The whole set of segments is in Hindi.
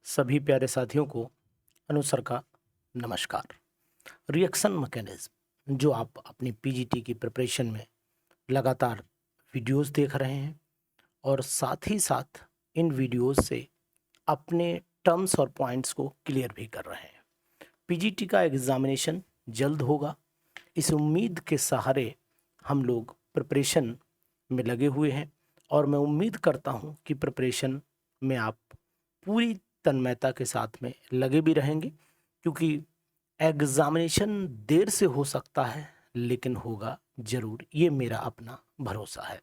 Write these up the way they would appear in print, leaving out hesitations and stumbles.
सभी प्यारे साथियों को अनुसर का नमस्कार। रिएक्शन मैकेनिज्म जो आप अपनी पीजीटी की प्रिपरेशन में लगातार वीडियोस देख रहे हैं और साथ ही साथ इन वीडियोस से अपने टर्म्स और पॉइंट्स को क्लियर भी कर रहे हैं। पीजीटी का एग्जामिनेशन जल्द होगा, इस उम्मीद के सहारे हम लोग प्रिपरेशन में लगे हुए हैं और मैं उम्मीद करता हूं कि प्रिपरेशन में आप पूरी तन्मयता के साथ में लगे भी रहेंगे, क्योंकि एग्जामिनेशन देर से हो सकता है लेकिन होगा जरूर, ये मेरा अपना भरोसा है।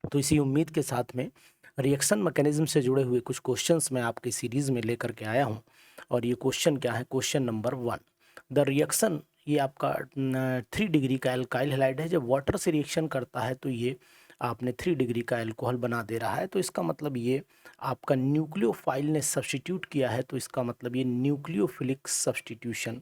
तो इसी उम्मीद के साथ में रिएक्शन मैकेनिज्म से जुड़े हुए कुछ क्वेश्चंस मैं आपकी सीरीज में लेकर के आया हूं। और ये क्वेश्चन क्या है? क्वेश्चन नंबर 1, द रिएक्शन, ये आपका 3 डिग्री का एल्काइल हैलाइड है। जब वाटर से रिएक्शन करता है तो ये आपने 3 डिग्री का एल्कोहल बना दे रहा है, तो इसका मतलब ये आपका न्यूक्लियोफाइल ने सब्स्टिट्यूट किया है, तो इसका मतलब ये न्यूक्लियोफिलिक सब्स्टिट्यूशन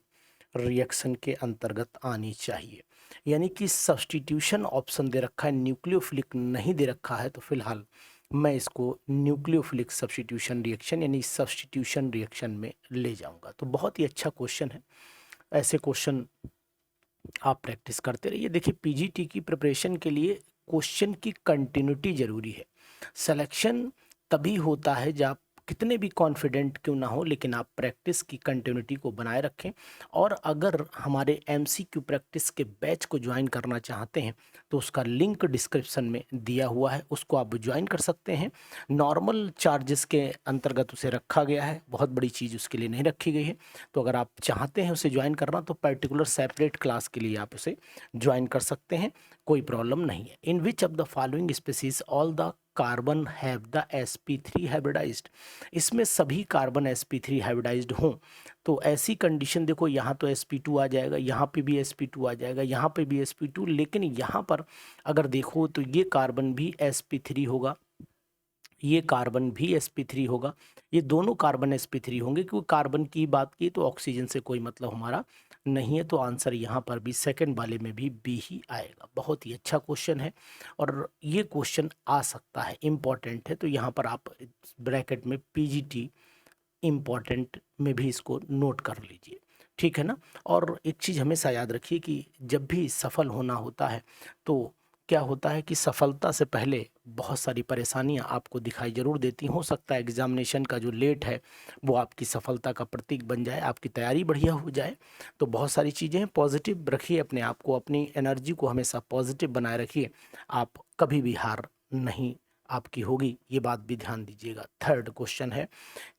रिएक्शन के अंतर्गत आनी चाहिए। यानी कि सब्स्टिट्यूशन ऑप्शन दे रखा है, न्यूक्लियोफिलिक नहीं दे रखा है, तो फिलहाल मैं इसको न्यूक्लियोफिलिक सब्स्टिट्यूशन रिएक्शन यानी सब्स्टिट्यूशन रिएक्शन में ले जाऊंगा। तो बहुत ही अच्छा क्वेश्चन है, ऐसे क्वेश्चन आप प्रैक्टिस करते रहिए। देखिए, पीजीटी की प्रिपरेशन के लिए क्वेश्चन की कंटिन्यूटी जरूरी है। सिलेक्शन तभी होता है जब आप कितने भी कॉन्फिडेंट क्यों ना हो, लेकिन आप प्रैक्टिस की कंटिन्यूटी को बनाए रखें। और अगर हमारे एमसीक्यू प्रैक्टिस के बैच को ज्वाइन करना चाहते हैं तो उसका लिंक डिस्क्रिप्शन में दिया हुआ है, उसको आप ज्वाइन कर सकते हैं। नॉर्मल चार्जेस के अंतर्गत उसे रखा गया है, बहुत बड़ी चीज़ उसके लिए नहीं रखी गई है। तो अगर आप चाहते हैं उसे ज्वाइन करना तो पर्टिकुलर सेपरेट क्लास के लिए आप उसे ज्वाइन कर सकते हैं, कोई प्रॉब्लम नहीं है। In which of the following species all the carbon have the sp3 hybridized, इसमें सभी कार्बन sp3 हाइब्रिडाइज्ड हों तो ऐसी कंडीशन देखो, यहाँ तो sp2 आ जाएगा, यहाँ पे भी sp2 आ जाएगा, यहाँ पे भी sp2, लेकिन यहाँ पर अगर देखो तो ये कार्बन भी sp3 होगा, ये कार्बन भी sp3 होगा, ये दोनों कार्बन sp3 होंगे, क्योंकि कार्बन की बात की तो ऑक्सीजन से कोई मतलब हमारा नहीं है। तो आंसर यहाँ पर भी सेकंड वाले में भी बी ही आएगा। बहुत ही अच्छा क्वेश्चन है और ये क्वेश्चन आ सकता है, इम्पॉर्टेंट है, तो यहाँ पर आप ब्रैकेट में पीजीटी इम्पॉर्टेंट में भी इसको नोट कर लीजिए, ठीक है ना। और एक चीज़ हमेशा याद रखिए कि जब भी सफल होना होता है तो क्या होता है कि सफलता से पहले बहुत सारी परेशानियां आपको दिखाई जरूर देती। हो सकता है एग्जामिनेशन का जो लेट है वो आपकी सफलता का प्रतीक बन जाए, आपकी तैयारी बढ़िया हो जाए। तो बहुत सारी चीज़ें पॉजिटिव रखिए, अपने आप को, अपनी एनर्जी को हमेशा पॉजिटिव बनाए रखिए, आप कभी भी हार नहीं आपकी होगी, ये बात भी ध्यान दीजिएगा। थर्ड क्वेश्चन है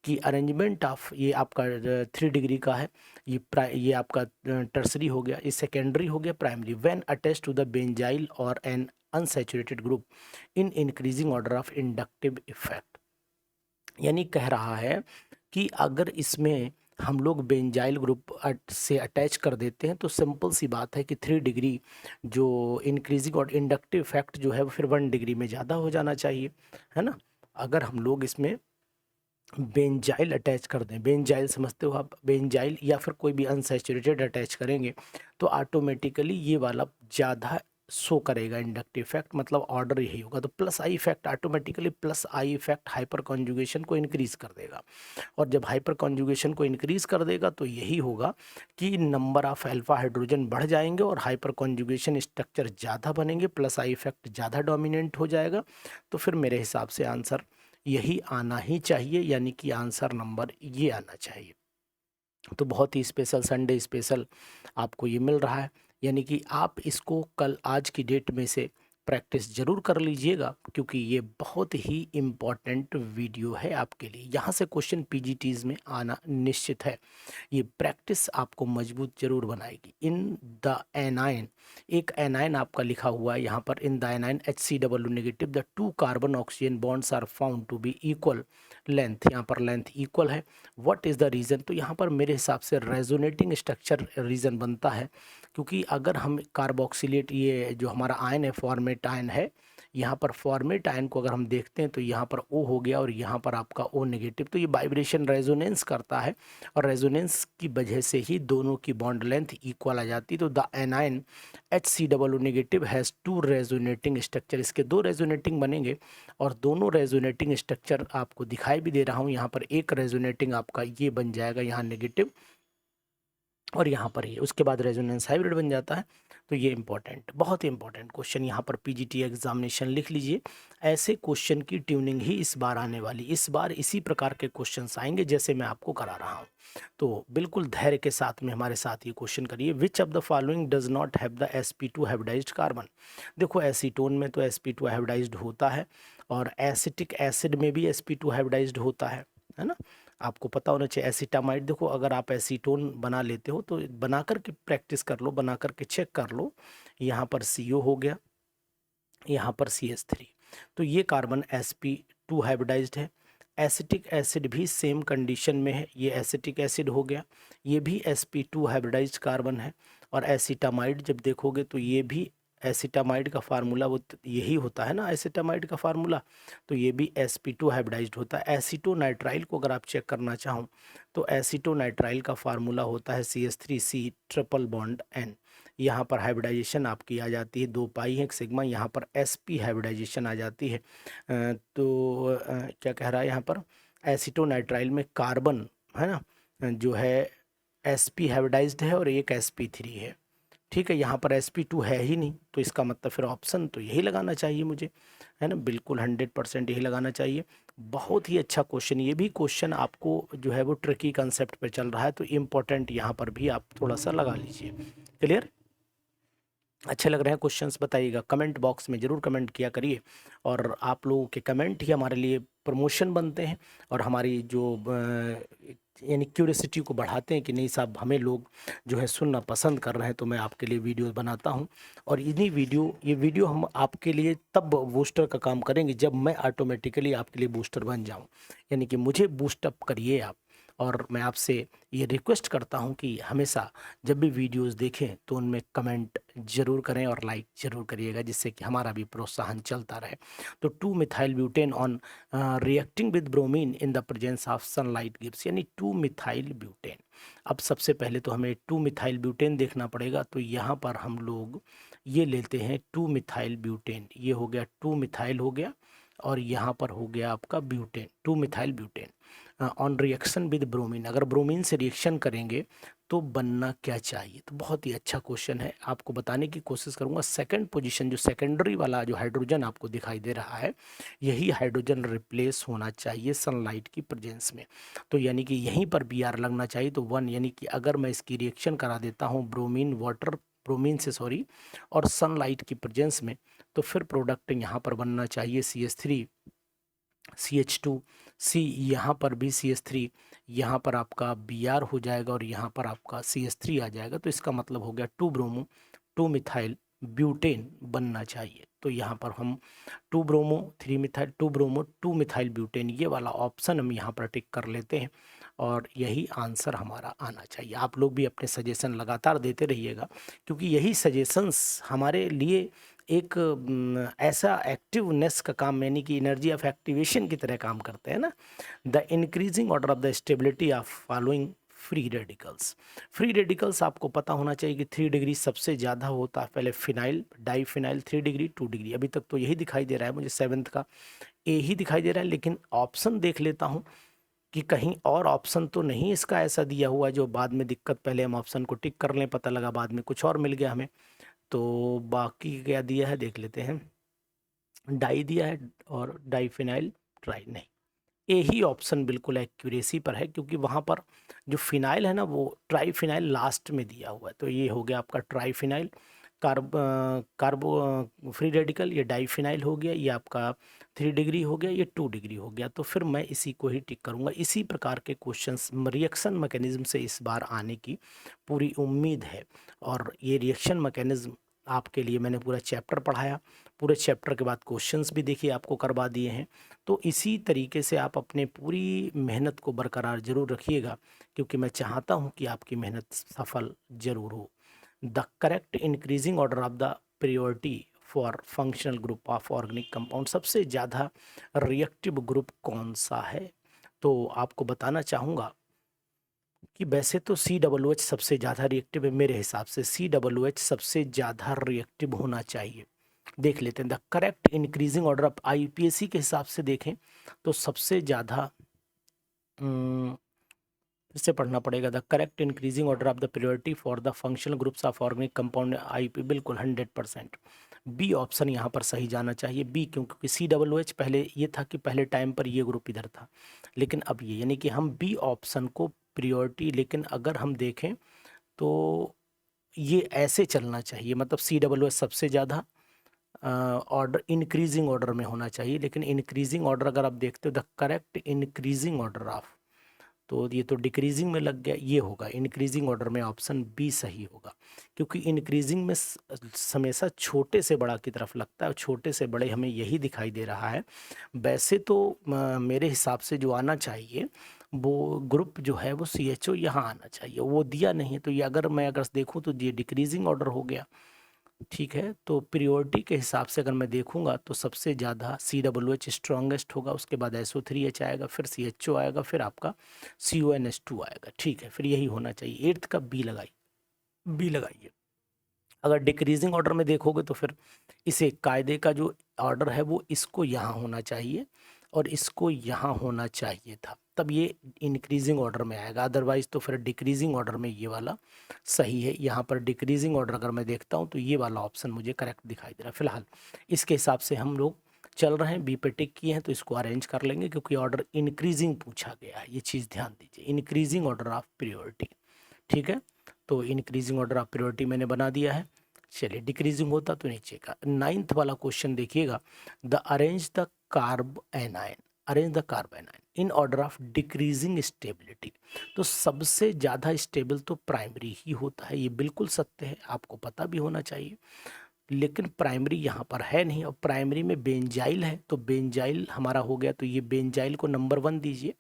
कि अरेंजमेंट ऑफ, ये आपका 3 डिग्री का है, ये आपका टर्सरी हो गया, ये सेकेंडरी हो गया, primary. When attach to the benzyl or an unsaturated group in increasing order of inductive effect, यानी कह रहा है कि अगर इसमें हम लोग बेंजाइल ग्रुप से अटैच कर देते हैं तो सिंपल सी बात है कि 3 डिग्री जो इंक्रीजिंग और इंडक्टिव इफेक्ट जो है वो फिर 1 डिग्री में ज़्यादा हो जाना चाहिए, है ना। अगर हम लोग इसमें बेंजाइल अटैच कर दें, बेंजाइल समझते हो आप, बेंजाइल या फिर कोई भी अनसैचुरेटेड अटैच करेंगे तो ऑटोमेटिकली ये वाला ज़्यादा शो करेगा इंडक्टिव इफेक्ट, मतलब ऑर्डर यही होगा। तो plus I effect, automatically plus I effect hyper conjugation को इंक्रीज कर देगा। और जब हाइपर कॉन्जुगेशन को इंक्रीज कर देगा तो यही होगा कि नंबर ऑफ अल्फा हाइड्रोजन बढ़ जाएंगे और हाइपर कॉन्जुगेशन स्ट्रक्चर ज़्यादा बनेंगे, प्लस आई इफेक्ट ज़्यादा डोमिनेंट हो जाएगा। तो फिर मेरे हिसाब से आंसर यही आना ही चाहिए, यानी कि आंसर नंबर ये आना चाहिए। तो बहुत ही स्पेशल संडे स्पेशल आपको ये मिल रहा है, यानी कि आप इसको कल आज की डेट में से प्रैक्टिस जरूर कर लीजिएगा, क्योंकि ये बहुत ही इम्पॉर्टेंट वीडियो है आपके लिए। यहाँ से क्वेश्चन पीजीटीज में आना निश्चित है, ये प्रैक्टिस आपको मजबूत जरूर बनाएगी। इन द एनाइन, एक एनाइन आपका लिखा हुआ है यहाँ पर, in the anion HCW negative the 2 carbon oxygen bonds are found to be equal length, यहाँ पर लेंथ इक्वल है। What is the reason? तो यहाँ पर मेरे हिसाब से रेजोनेटिंग स्ट्रक्चर रीज़न बनता है, क्योंकि अगर हम कार्बोक्सिलेट, ये जो हमारा आयन है फॉर्मेट आयन है, यहाँ पर फॉर्मेट आयन को अगर हम देखते हैं तो यहाँ पर O हो गया और यहाँ पर आपका O नेगेटिव, तो ये वाइब्रेशन रेजोनेंस करता है और रेजोनेंस की वजह से ही दोनों की बॉन्ड लेंथ इक्वल आ जाती है। तो the anion HCOO negative has two resonating structure, इसके दो रेजोनेटिंग बनेंगे और दोनों रेजोनेटिंग स्ट्रक्चर आपको दिखाई भी दे रहा हूँ। यहाँ पर एक रेजोनेटिंग आपका ये बन जाएगा यहाँ नेगेटिव और यहाँ पर ये, उसके बाद रेजोनेंस हाइब्रिड बन जाता है। तो ये इंपॉर्टेंट, बहुत ही इंपॉर्टेंट क्वेश्चन यहाँ पर पीजीटी एग्जामिनेशन लिख लीजिए। ऐसे क्वेश्चन की ट्यूनिंग ही इस बार आने वाली, इस बार इसी प्रकार के क्वेश्चंस आएंगे जैसे मैं आपको करा रहा हूँ। तो बिल्कुल धैर्य के साथ में हमारे साथ ये क्वेश्चन करिए। विच of the following does not have the sp2 hybridised carbon. देखो एसीटोन में तो sp2 हाइब्रिडाइज्ड होता है और एसिटिक एसिड में भी sp2 हाइब्रिडाइज्ड होता है ना। आपको पता होना चाहिए। एसिटामाइड, देखो अगर आप एसीटोन बना लेते हो तो बना करके प्रैक्टिस कर लो, बना करके चेक कर लो। यहाँ पर CO हो गया, यहाँ पर CH3, तो ये कार्बन sp2 हाइब्रिडाइज्ड है। एसिटिक एसिड भी सेम कंडीशन में है, ये एसिटिक एसिड हो गया, ये भी sp2 हाइब्रिडाइज्ड कार्बन है। और एसिटामाइड जब देखोगे तो ये भी, एसिटामाइड का फार्मूला वो यही होता है ना, एसिटामाइड का फार्मूला, तो ये भी sp2 हाइब्रिडाइज्ड होता है। एसीटोनाइट्राइल को अगर आप चेक करना चाहो तो एसीटोनाइट्राइल का फार्मूला होता है CH3C ट्रिपल बॉन्ड N। यहाँ पर हाइब्रिडाइजेशन आपकी आ जाती है 2 पाई है 1 सिग्मा, यहाँ पर sp हाइब्रिडाइजेशन आ जाती है। क्या कह रहा है यहाँ पर, एसीटोनाइट्राइल में कार्बन है ना जो है sp हाइब्रिडाइज्ड है और एक sp3 है। ठीक है, यहाँ पर sp2 है ही नहीं, तो इसका मतलब फिर ऑप्शन तो यही लगाना चाहिए मुझे, है ना, बिल्कुल 100% यही लगाना चाहिए। बहुत ही अच्छा क्वेश्चन, ये भी क्वेश्चन आपको जो है वो ट्रिकी कंसेप्ट पे चल रहा है, तो इम्पोर्टेंट यहाँ पर भी आप थोड़ा सा लगा लीजिए। क्लियर, अच्छे लग रहे हैं क्वेश्चंस, बताइएगा कमेंट बॉक्स में ज़रूर कमेंट किया करिए। और आप लोगों के कमेंट ही हमारे लिए प्रमोशन बनते हैं और हमारी जो यानी क्यूरियोसिटी को बढ़ाते हैं कि नहीं साहब हमें लोग जो है सुनना पसंद कर रहे हैं, तो मैं आपके लिए वीडियो बनाता हूं। और ये वीडियो हम आपके लिए तब बूस्टर का काम करेंगे जब मैं ऑटोमेटिकली आपके लिए बूस्टर बन जाऊं, यानी कि मुझे बूस्टअप करिए आप। और मैं आपसे ये रिक्वेस्ट करता हूं कि हमेशा जब भी वीडियोस देखें तो उनमें कमेंट जरूर करें और लाइक जरूर करिएगा, जिससे कि हमारा भी प्रोत्साहन चलता रहे। तो 2 methyl butane on reacting with bromine in the presence of sunlight gives, यानी 2 मिथाइल ब्यूटेन। अब सबसे पहले तो हमें 2 मिथाइल ब्यूटेन देखना पड़ेगा, तो यहाँ पर हम लोग ये लेते हैं 2 मिथाइल ब्यूटेन, ये हो गया 2 मिथाइल हो गया और यहाँ पर हो गया आपका butane, 2 methyl butane on reaction with bromine. अगर ब्रोमीन से रिएक्शन करेंगे तो बनना क्या चाहिए, तो बहुत ही अच्छा क्वेश्चन है, आपको बताने की कोशिश करूंगा। सेकंड पोजीशन जो सेकेंडरी वाला जो हाइड्रोजन आपको दिखाई दे रहा है, यही हाइड्रोजन रिप्लेस होना चाहिए सनलाइट की प्रेजेंस में, तो यानी कि यहीं पर Br लगना चाहिए। तो 1, यानी कि अगर मैं इसकी रिएक्शन करा देता हूँ ब्रोमीन से सॉरी और सनलाइट की प्रेजेंस में, तो फिर प्रोडक्ट यहाँ पर बनना चाहिए CH3 CH2 C, यहाँ पर भी CH3, यहाँ पर आपका Br हो जाएगा और यहाँ पर आपका CH3 आ जाएगा। तो इसका मतलब हो गया 2 ब्रोमो 2 मिथाइल ब्यूटेन बनना चाहिए। तो यहाँ पर हम 2 bromo 3 methyl 2 bromo 2 methyl butane, ये वाला ऑप्शन हम यहाँ पर टिक कर लेते हैं और यही आंसर हमारा आना चाहिए। आप लोग भी अपने सजेशन लगातार देते रहिएगा, क्योंकि यही सजेशंस हमारे लिए एक ऐसा एक्टिवनेस का काम, यानी कि एनर्जी ऑफ एक्टिवेशन की तरह काम करते हैं ना। The increasing order of the stability of following free radicals. Free radicals आपको पता होना चाहिए कि 3 डिग्री सबसे ज़्यादा होता है। पहले फिनाइल, डाईफिनाइल 3 डिग्री 2 डिग्री, अभी तक तो यही दिखाई दे रहा है मुझे, 7th का ए ही दिखाई दे रहा है, लेकिन ऑप्शन देख लेता हूँ कि कहीं और ऑप्शन तो नहीं इसका ऐसा दिया हुआ है जो बाद में दिक्कत, पहले हम ऑप्शन को टिक कर लें, पता लगा बाद में कुछ और मिल गया हमें। तो बाकी क्या दिया है देख लेते हैं, डाई दिया है और डाईफिनाइल ट्राई नहीं, ए ही ऑप्शन बिल्कुल एक्यूरेसी पर है, क्योंकि वहाँ पर जो फिनाइल है ना वो ट्राईफिनाइल लास्ट में दिया हुआ है। तो ये हो गया आपका ट्राईफिनाइल कार्बो फ्री रेडिकल, ये डाईफिनाइल हो गया, ये आपका 3 डिग्री हो गया, ये 2 डिग्री हो गया। तो फिर मैं इसी को ही टिक करूँगा। इसी प्रकार के क्वेश्चंस रिएक्शन मैकेनिज्म से इस बार आने की पूरी उम्मीद है। और ये रिएक्शन मैकेनिज्म आपके लिए मैंने पूरा चैप्टर पढ़ाया, पूरे चैप्टर के बाद क्वेश्चंस भी देखिए आपको करवा दिए हैं। तो इसी तरीके से आप अपने पूरी मेहनत को बरकरार जरूर रखिएगा, क्योंकि मैं चाहता हूं कि आपकी मेहनत सफल जरूर हो। The correct increasing order of the priority for functional group of organic compound, सबसे ज़्यादा रिएक्टिव ग्रुप कौन सा है? तो आपको बताना चाहूँगा कि वैसे तो COOH सबसे ज़्यादा रिएक्टिव है, मेरे हिसाब से COOH सबसे ज़्यादा रिएक्टिव होना चाहिए। देख लेते हैं the correct increasing order of IUPAC के हिसाब से देखें तो सबसे ज़्यादा फिर से पढ़ना पड़ेगा, the correct increasing order of the priority for the functional groups of organic compound IUP, बिल्कुल 100%। बी ऑप्शन यहाँ पर सही जाना चाहिए, बी, क्योंकि COOH पहले ये था कि पहले टाइम पर ये ग्रुप इधर था, लेकिन अब ये, यानी कि हम बी ऑप्शन को प्रियोरिटी, लेकिन अगर हम देखें तो ये ऐसे चलना चाहिए, मतलब COOH सबसे ज़्यादा ऑर्डर इंक्रीजिंग ऑर्डर में होना चाहिए, लेकिन इंक्रीजिंग ऑर्डर अगर आप देखते हो the correct increasing order of, तो ये तो डिक्रीजिंग में लग गया, ये होगा इंक्रीजिंग ऑर्डर में, ऑप्शन बी सही होगा, क्योंकि इंक्रीजिंग में हमेशा छोटे से बड़ा की तरफ लगता है और छोटे से बड़े हमें यही दिखाई दे रहा है। वैसे तो मेरे हिसाब से जो आना चाहिए वो ग्रुप जो है वो CHO यहाँ आना चाहिए, वो दिया नहीं है, तो ये अगर देखूँ तो ये डिक्रीजिंग ऑर्डर हो गया। ठीक है, तो प्रियोरिटी के हिसाब से अगर मैं देखूंगा तो सबसे ज़्यादा COOH स्ट्रॉन्गेस्ट होगा, उसके बाद SO3H आएगा, फिर CHO आएगा, फिर आपका CONS2 आएगा। ठीक है, फिर यही होना चाहिए। 8th का बी लगाइए। अगर डिक्रीजिंग ऑर्डर में देखोगे तो फिर इसे कायदे का जो ऑर्डर है वो इसको यहाँ होना चाहिए और इसको यहाँ होना चाहिए था, तब ये इंक्रीजिंग ऑर्डर में आएगा, अदरवाइज तो फिर डिक्रीजिंग ऑर्डर में ये वाला सही है। यहाँ पर डिक्रीजिंग ऑर्डर अगर मैं देखता हूँ तो ये वाला ऑप्शन मुझे करेक्ट दिखाई दे रहा है। फिलहाल इसके हिसाब से हम लोग चल रहे हैं, बी पे टिक किए हैं तो इसको अरेंज कर लेंगे, क्योंकि ऑर्डर इंक्रीजिंग पूछा गया है, ये चीज़ ध्यान दीजिए, इंक्रीजिंग ऑर्डर ऑफ प्रियोरिटी। ठीक है, तो इंक्रीजिंग ऑर्डर ऑफ प्रियोरिटी मैंने बना दिया है। चलिए, डिक्रीजिंग होता तो नीचे का 9th वाला क्वेश्चन देखिएगा, the arrange the carb anion, arrange the carb anion in order of decreasing stability. तो सबसे ज़्यादा स्टेबल तो प्राइमरी ही होता है, ये बिल्कुल सत्य है, आपको पता भी होना चाहिए, लेकिन प्राइमरी यहाँ पर है नहीं, और प्राइमरी में बेंजाइल है, तो बेंजाइल हमारा हो गया, तो ये बेंजाइल को नंबर 1 दीजिए।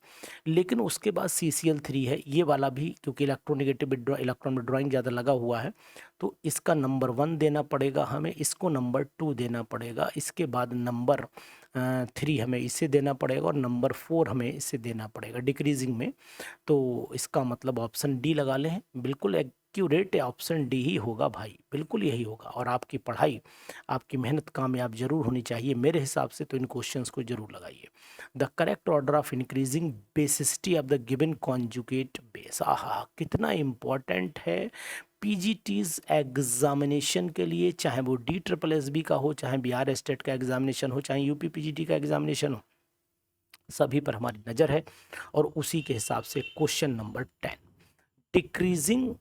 लेकिन उसके बाद CCl3 है, ये वाला भी, क्योंकि इलेक्ट्रोनेगेटिव इलेक्ट्रॉन विड्रॉइंग ज़्यादा लगा हुआ है, तो इसका नंबर 1 देना पड़ेगा हमें, इसको नंबर 2 देना पड़ेगा, इसके बाद नंबर 3 हमें इसे देना पड़ेगा, और नंबर 4 हमें इसे देना पड़ेगा डिक्रीजिंग में। तो इसका मतलब ऑप्शन डी लगा लें, बिल्कुल एक्यूरेट ऑप्शन डी ही होगा भाई, बिल्कुल यही होगा। और आपकी पढ़ाई, आपकी मेहनत कामयाब जरूर होनी चाहिए मेरे हिसाब से, तो इन क्वेश्चंस को जरूर लगाइए। The correct order of increasing basicity of the given conjugate base, आहा कितना इंपॉर्टेंट है PGT's एग्जामिनेशन के लिए, चाहे वो DSSB का हो, चाहे बिहार स्टेट का एग्जामिनेशन हो, चाहे UP PGT का एग्जामिनेशन हो, सभी पर हमारी नज़र है। और उसी के हिसाब से क्वेश्चन नंबर 10 डिक्रीजिंग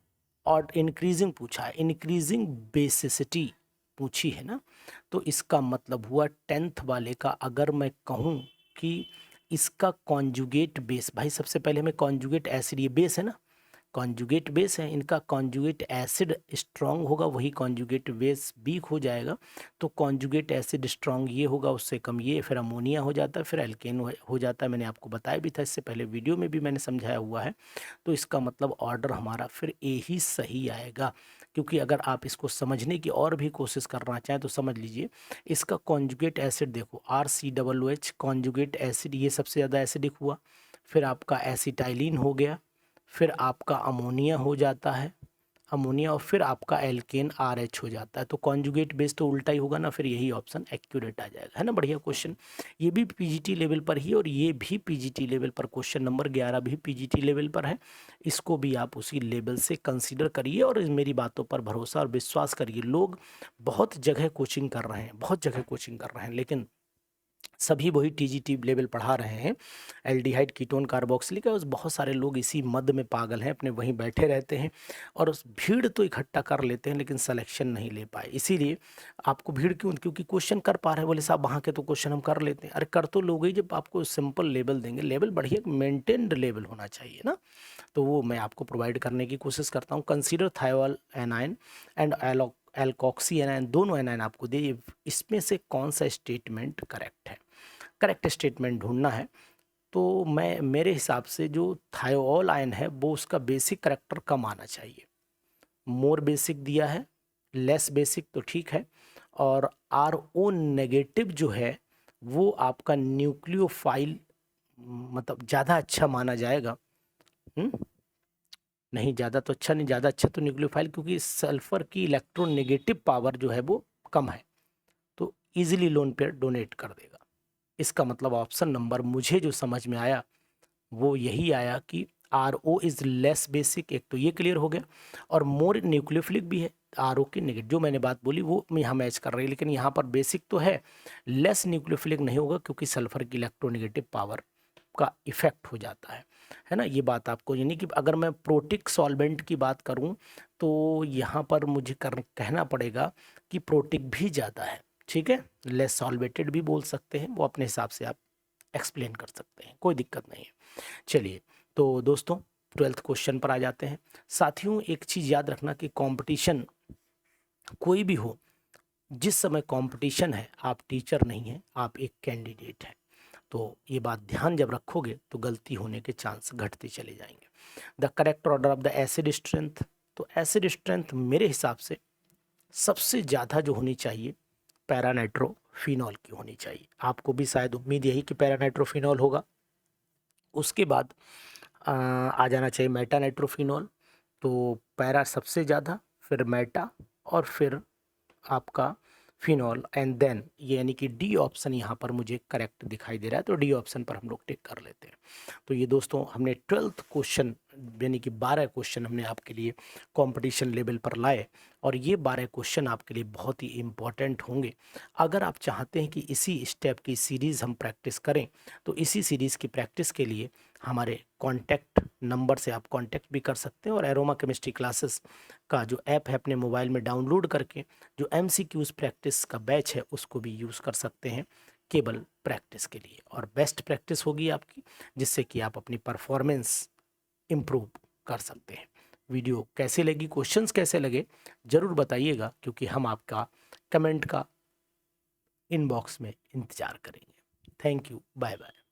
और इंक्रीजिंग पूछा है, इंक्रीजिंग बेसिसिटी पूछी है ना, तो इसका मतलब हुआ 10th वाले का, अगर मैं कहूँ कि इसका कॉन्जुगेट बेस, भाई सबसे पहले हमें कॉन्जुगेट एसिड, ये बेस है ना, कॉन्जुगेट बेस है, इनका कॉन्जुगेट एसिड स्ट्रांग होगा, वही कॉन्जुगेट बेस वीक हो जाएगा, तो कॉन्जुगेट एसिड स्ट्रांग ये होगा, उससे कम ये, फिर अमोनिया हो जाता है, फिर एल्केन हो जाता है, मैंने आपको बताया भी था, इससे पहले वीडियो में भी मैंने समझाया हुआ है। तो इसका मतलब ऑर्डर हमारा फिर ए ही सही आएगा, क्योंकि अगर आप इसको समझने की और भी कोशिश करना चाहें तो समझ लीजिए, इसका कॉन्जुगेट एसिड देखो, RCOOH कॉन्जुगेट एसिड, ये सबसे ज़्यादा एसिडिक हुआ, फिर आपका एसिटाइलिन हो गया, फिर आपका अमोनिया हो जाता है, अमोनिया, और फिर आपका एल्केन RH हो जाता है, तो कॉन्जुगेट बेस तो उल्टा ही होगा ना, फिर यही ऑप्शन एक्यूरेट आ जाएगा, है ना। बढ़िया क्वेश्चन, ये भी PGT लेवल पर ही, और ये भी PGT लेवल पर, क्वेश्चन नंबर 11 भी PGT लेवल पर है, इसको भी आप उसी लेवल से कंसीडर करिए, और मेरी बातों पर भरोसा और विश्वास करिए। लोग बहुत जगह कोचिंग कर रहे हैं, बहुत जगह कोचिंग कर रहे हैं, लेकिन सभी वही TGT लेवल पढ़ा रहे हैं, एल्डिहाइड कीटोन कार्बोक्सिलिक, और बहुत सारे लोग इसी मद में पागल हैं, अपने वहीं बैठे रहते हैं, और उस भीड़ तो इकट्ठा कर लेते हैं, लेकिन सिलेक्शन नहीं ले पाए। इसीलिए आपको भीड़ क्यों, क्योंकि क्वेश्चन कर पा रहे हैं, बोले साहब वहाँ के तो क्वेश्चन हम कर लेते हैं, अरे कर तो लोग ही, जब आपको सिंपल लेवल देंगे, लेवल बढ़िया मेंटेन्ड लेवल होना चाहिए ना, तो वो मैं आपको प्रोवाइड करने की कोशिश करता हूँ। Consider thiol A9 and alkoxy A9, दोनों एनाइन आपको दे, इसमें से कौन सा स्टेटमेंट करेक्ट है, करेक्ट स्टेटमेंट ढूंढना है। तो मैं, मेरे हिसाब से जो थायोल आयन है वो उसका बेसिक करेक्टर कम आना चाहिए, मोर बेसिक दिया है, लेस बेसिक तो ठीक है, और RO नेगेटिव जो है वो आपका न्यूक्लियोफाइल मतलब ज़्यादा अच्छा माना जाएगा। नहीं, ज़्यादा तो अच्छा नहीं, ज़्यादा अच्छा तो न्यूक्लियोफाइल, क्योंकि सल्फर की इलेक्ट्रोनेगेटिव पावर जो है वो कम है, तो इजीली लोन पेयर डोनेट कर देगा। इसका मतलब ऑप्शन नंबर मुझे जो समझ में आया वो यही आया कि RO इज लेस बेसिक, एक तो ये क्लियर हो गया, और मोर न्यूक्लियोफिलिक भी है। RO की नेगेटिव जो मैंने बात बोली वो यहाँ मैच कर रही है, लेकिन यहाँ पर बेसिक तो है, लेस न्यूक्लियोफिलिक नहीं होगा क्योंकि सल्फर की इलेक्ट्रोनेगेटिव पावर का इफेक्ट हो जाता है ना। ये बात आपको, यानी कि अगर मैं प्रोटिक सॉल्वेंट की बात करूं तो यहाँ पर मुझे कहना पड़ेगा कि प्रोटिक भी ज़्यादा है, ठीक है, लेस सॉल्वेटेड भी बोल सकते हैं, वो अपने हिसाब से आप एक्सप्लेन कर सकते हैं, कोई दिक्कत नहीं है। चलिए, तो दोस्तों 12th क्वेश्चन पर आ जाते हैं। साथियों, एक चीज़ याद रखना कि कंपटीशन कोई भी हो, जिस समय कंपटीशन है आप टीचर नहीं हैं, आप एक कैंडिडेट हैं, तो ये बात ध्यान जब रखोगे तो गलती होने के चांस घटते चले जाएंगे। The correct order of the acid strength, तो एसिड स्ट्रेंथ मेरे हिसाब से सबसे ज़्यादा जो होनी चाहिए पैरानाइट्रोफिनॉल की होनी चाहिए। आपको भी शायद उम्मीद यही कि पैरानाइट्रोफिनॉल होगा। उसके बाद आ जाना चाहिए मेटानाइट्रोफिनॉल, तो पैरा सबसे ज़्यादा, फिर मेटा, और फिर आपका फिनॉल, एंड देन यानी कि डी ऑप्शन यहाँ पर मुझे करेक्ट दिखाई दे रहा है, तो डी ऑप्शन पर हम लोग टिक कर लेते हैं। तो ये दोस्तों हमने 12th क्वेश्चन यानी कि 12 क्वेश्चन हमने आपके लिए कंपटीशन लेवल पर लाए, और ये 12 क्वेश्चन आपके लिए बहुत ही इम्पॉर्टेंट होंगे। अगर आप चाहते हैं कि इसी स्टेप की सीरीज़ हम प्रैक्टिस करें, तो इसी सीरीज़ की प्रैक्टिस के लिए हमारे कॉन्टैक्ट नंबर से आप कॉन्टैक्ट भी कर सकते हैं, और एरोमा केमिस्ट्री क्लासेस का जो ऐप है अपने मोबाइल में डाउनलोड करके जो MCQs प्रैक्टिस का बैच है उसको भी यूज़ कर सकते हैं केवल प्रैक्टिस के लिए, और बेस्ट प्रैक्टिस होगी आपकी, जिससे कि आप अपनी परफॉर्मेंस इम्प्रूव कर सकते हैं। वीडियो कैसे लगी, क्वेश्चंस कैसे लगे, ज़रूर बताइएगा, क्योंकि हम आपका कमेंट का इनबॉक्स में इंतज़ार करेंगे। Thank you, bye bye.